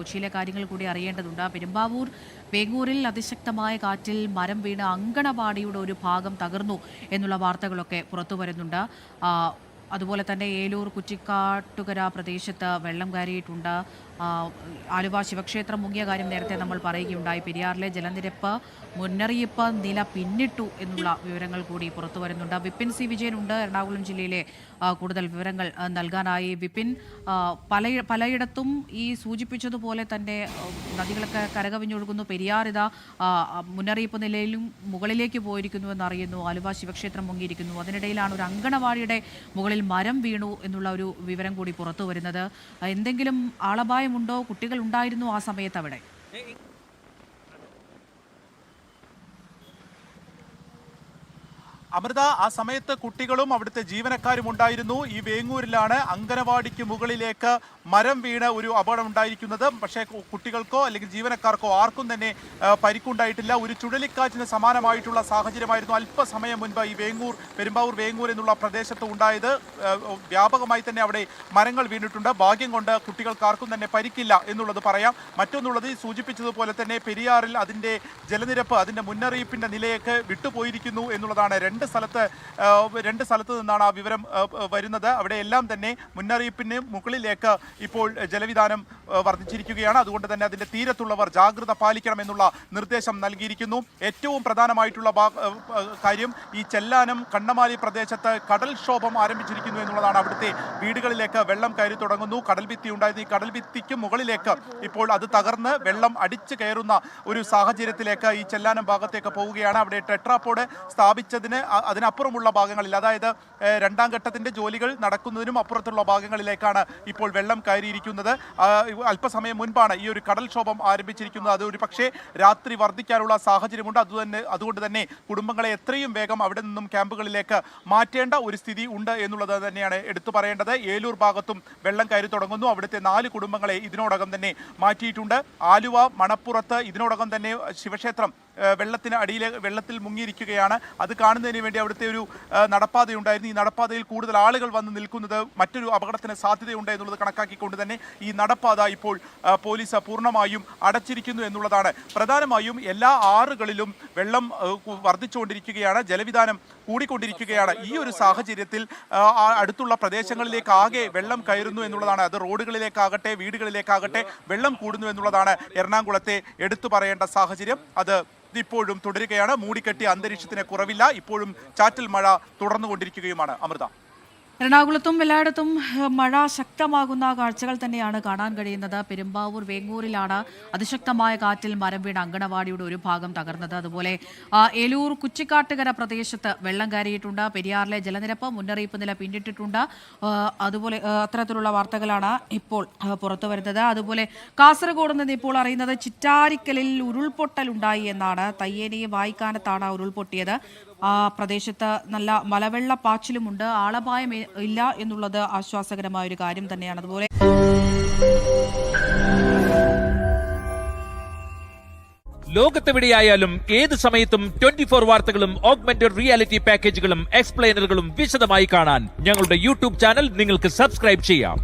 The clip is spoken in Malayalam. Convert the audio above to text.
കൊച്ചിയിലെ കാര്യങ്ങൾ കൂടി അറിയേണ്ടതുണ്ട്. പെരുമ്പാവൂർ വേങ്ങൂരിൽ അതിശക്തമായ കാറ്റിൽ മരം വീണ് അങ്കണവാടിയുടെ ഒരു ഭാഗം തകർന്നു എന്നുള്ള വാർത്തകളൊക്കെ പുറത്തു വരുന്നുണ്ട്. അതുപോലെ തന്നെ ഏലൂർ കുറ്റിക്കാട്ടുകര പ്രദേശത്ത് വെള്ളം കയറിയിട്ടുണ്ട്. ആലുവ ശിവക്ഷേത്രം മുങ്ങിയ കാര്യം നേരത്തെ നമ്മൾ പറയുകയുണ്ടായി. പെരിയാറിലെ ജലനിരപ്പ് മുന്നറിയിപ്പ് നില പിന്നിട്ടു എന്നുള്ള വിവരങ്ങൾ കൂടി പുറത്തു വരുന്നുണ്ട്. വിപിൻ സി വിജയനുണ്ട് എറണാകുളം ജില്ലയിലെ കൂടുതൽ വിവരങ്ങൾ നൽകാനായി. വിപിൻ, പലയിടത്തും ഈ സൂചിപ്പിച്ചതുപോലെ തന്നെ നദികളൊക്കെ കരകവിഞ്ഞൊഴുകുന്നു. പെരിയാർ ഇതാ മുന്നറിയിപ്പ് നിലയിലും മുകളിലേക്ക് പോയിരിക്കുന്നുവെന്ന് അറിയുന്നു. ആലുവ ശിവക്ഷേത്രം മുങ്ങിയിരിക്കുന്നു. അതിനിടയിലാണ് ഒരു അങ്കണവാടിയുടെ മുകളിൽ മരം വീണു എന്നുള്ള ഒരു വിവരം കൂടി പുറത്തു വരുന്നത്. എന്തെങ്കിലും ആളപായമുണ്ടോ? കുട്ടികൾ ഉണ്ടായിരുന്നു ആ സമയത്ത് അവിടെ? അമൃത, ആ സമയത്ത് കുട്ടികളും അവിടുത്തെ ജീവനക്കാരും ഉണ്ടായിരുന്നു. ഈ വേങ്ങൂരിലാണ് അങ്കനവാടിക്ക് മുകളിലേക്ക് മരം വീണ് ഒരു അപകടം ഉണ്ടായിരിക്കുന്നത്. പക്ഷേ കുട്ടികൾക്കോ അല്ലെങ്കിൽ ജീവനക്കാർക്കോ ആർക്കും തന്നെ പരിക്കുണ്ടായിട്ടില്ല. ഒരു ചുഴലിക്കാറ്റിന് സമാനമായിട്ടുള്ള സാഹചര്യമായിരുന്നു അല്പസമയം മുൻപ് ഈ പെരുമ്പാവൂർ വേങ്ങൂർ എന്നുള്ള പ്രദേശത്ത് ഉണ്ടായത്. വ്യാപകമായി തന്നെ അവിടെ മരങ്ങൾ വീണിട്ടുണ്ട്. ഭാഗ്യം കൊണ്ട് കുട്ടികൾക്ക് ആർക്കും തന്നെ പരിക്കില്ല എന്നുള്ളത് പറയാം. മറ്റൊന്നുള്ളത് സൂചിപ്പിച്ചതുപോലെ തന്നെ പെരിയാറിൽ അതിൻ്റെ ജലനിരപ്പ് അതിൻ്റെ മുന്നറിയിപ്പിൻ്റെ നിലയൊക്കെ വിട്ടുപോയിരിക്കുന്നു എന്നുള്ളതാണ്. രണ്ട് സ്ഥലത്ത് നിന്നാണ് ആ വിവരം വരുന്നത്. അവിടെ എല്ലാം തന്നെ മുന്നറിയിപ്പിന് മുകളിലേക്ക് ഇപ്പോൾ ജലവിധാനം വർദ്ധിച്ചിരിക്കുകയാണ്. അതുകൊണ്ട് തന്നെ അതിൻ്റെ തീരത്തുള്ളവർ ജാഗ്രത പാലിക്കണമെന്നുള്ള നിർദ്ദേശം നൽകിയിരിക്കുന്നു. ഏറ്റവും പ്രധാനമായിട്ടുള്ള കാര്യം ഈ ചെല്ലാനം കണ്ണമാലി പ്രദേശത്ത് കടൽക്ഷോഭം ആരംഭിച്ചിരിക്കുന്നു എന്നുള്ളതാണ്. അവിടുത്തെ വീടുകളിലേക്ക് വെള്ളം കയറി തുടങ്ങുന്നു. കടൽഭിത്തി ഉണ്ടായിരുന്നു. ഈ കടൽഭിത്തിക്ക് മുകളിലേക്ക് ഇപ്പോൾ അത് തകർന്ന് വെള്ളം അടിച്ചു കയറുന്ന ഒരു സാഹചര്യത്തിലേക്ക് ഈ ചെല്ലാനം ഭാഗത്തേക്ക് പോവുകയാണ്. അവിടെ ടെട്രാപോഡ് സ്ഥാപിച്ചതിന് അതിനപ്പുറമുള്ള ഭാഗങ്ങളിൽ, അതായത് രണ്ടാം ഘട്ടത്തിൻ്റെ ജോലികൾ നടക്കുന്നതിനും അപ്പുറത്തുള്ള ഭാഗങ്ങളിലേക്കാണ് ഇപ്പോൾ വെള്ളം കയറിയിരിക്കുന്നത്. അല്പസമയം മുൻപാണ് ഈ ഒരു കടൽക്ഷോഭം ആരംഭിച്ചിരിക്കുന്നത്. അത് ഒരു പക്ഷേ രാത്രി വർദ്ധിക്കാനുള്ള സാഹചര്യമുണ്ട്. അതുകൊണ്ട് തന്നെ കുടുംബങ്ങളെ എത്രയും വേഗം അവിടെ നിന്നും ക്യാമ്പുകളിലേക്ക് മാറ്റേണ്ട ഒരു സ്ഥിതി ഉണ്ട് എന്നുള്ളത് തന്നെയാണ് എടുത്തു പറയേണ്ടത്. ഏലൂർ ഭാഗത്തും വെള്ളം കയറി തുടങ്ങുന്നു. അവിടുത്തെ 4 കുടുംബങ്ങളെ ഇതിനോടകം തന്നെ മാറ്റിയിട്ടുണ്ട്. ആലുവ, മണപ്പുറത്ത് ഇതിനോടകം തന്നെ ശിവക്ഷേത്രം വെള്ളത്തിൽ മുങ്ങിയിരിക്കുകയാണ്. അത് കാണുന്നതിന് വേണ്ടി അവിടുത്തെ ഒരു നടപ്പാതയുണ്ടായിരുന്നു. ഈ നടപ്പാതയിൽ കൂടുതൽ ആളുകൾ വന്ന് നിൽക്കുന്നത് മറ്റൊരു അപകടത്തിന് സാധ്യതയുണ്ട് എന്നുള്ളത് കണക്കാക്കിക്കൊണ്ട് തന്നെ ഈ നടപ്പാത ഇപ്പോൾ പോലീസ് പൂർണ്ണമായും അടച്ചിരിക്കുന്നു എന്നുള്ളതാണ്. പ്രധാനമായും എല്ലാ ആറുകളിലും വെള്ളം വർദ്ധിച്ചുകൊണ്ടിരിക്കുകയാണ്. ജലവിധാനം കൂടിക്കൊണ്ടിരിക്കുകയാണ്. ഈ ഒരു സാഹചര്യത്തിൽ അടുത്തുള്ള പ്രദേശങ്ങളിലേക്ക് ആകെ വെള്ളം കയറുന്നു എന്നുള്ളതാണ്. അത് റോഡുകളിലേക്കാകട്ടെ വീടുകളിലേക്കാകട്ടെ വെള്ളം കൂടുന്നു എന്നുള്ളതാണ് എറണാകുളത്തെ എടുത്തു പറയേണ്ട സാഹചര്യം. അത് ഇപ്പോഴും തുടരുകയാണ്. മൂടിക്കെട്ടിയ അന്തരീക്ഷത്തിന് കുറവില്ല. ഇപ്പോഴും ചാറ്റൽ മഴ തുടർന്നുകൊണ്ടിരിക്കുകയുമാണ്. അമൃത, എറണാകുളത്തും എല്ലായിടത്തും മഴ ശക്തമാകുന്ന കാഴ്ചകൾ തന്നെയാണ് കാണാൻ കഴിയുന്നത്. പെരുമ്പാവൂർ വേങ്ങൂരിലാണ് അതിശക്തമായ കാറ്റിൽ മരം വീണ അങ്കണവാടിയുടെ ഒരു ഭാഗം തകർന്നത്. അതുപോലെ ഏലൂർ കുറ്റിക്കാട്ടുകര പ്രദേശത്ത് വെള്ളം കയറിയിട്ടുണ്ട്. പെരിയാറിലെ ജലനിരപ്പ് മുന്നറിയിപ്പ് നില പിന്നിട്ടിട്ടുണ്ട്. അതുപോലെ അത്തരത്തിലുള്ള വാർത്തകളാണ് ഇപ്പോൾ പുറത്തു വരുന്നത്. അതുപോലെ കാസർഗോഡ് നിന്ന് ഇപ്പോൾ അറിയുന്നത് ചിറ്റാരിക്കലിൽ ഉരുൾപൊട്ടൽ ഉണ്ടായി എന്നാണ്. തയ്യേനി വായിക്കാനത്താണ് ഉരുൾപൊട്ടിയത്. ആ പ്രദേശത്ത് നല്ല മലവെള്ളപ്പാച്ചിലുമുണ്ട്. ആളപായം ഇല്ല എന്നുള്ളത് ആശ്വാസകരമായ ഒരു കാര്യം തന്നെയാണ്. അതുപോലെ ലോകത്തെവിടെയായാലും ഏത് സമയത്തും 24 വാർത്തകളും ഓഗ്മെന്റഡ് റിയാലിറ്റി പാക്കേജുകളും എക്സ്പ്ലെയിനറുകളും വിശദമായി കാണാൻ ഞങ്ങളുടെ യൂട്യൂബ് ചാനൽ നിങ്ങൾക്ക് സബ്സ്ക്രൈബ് ചെയ്യാം.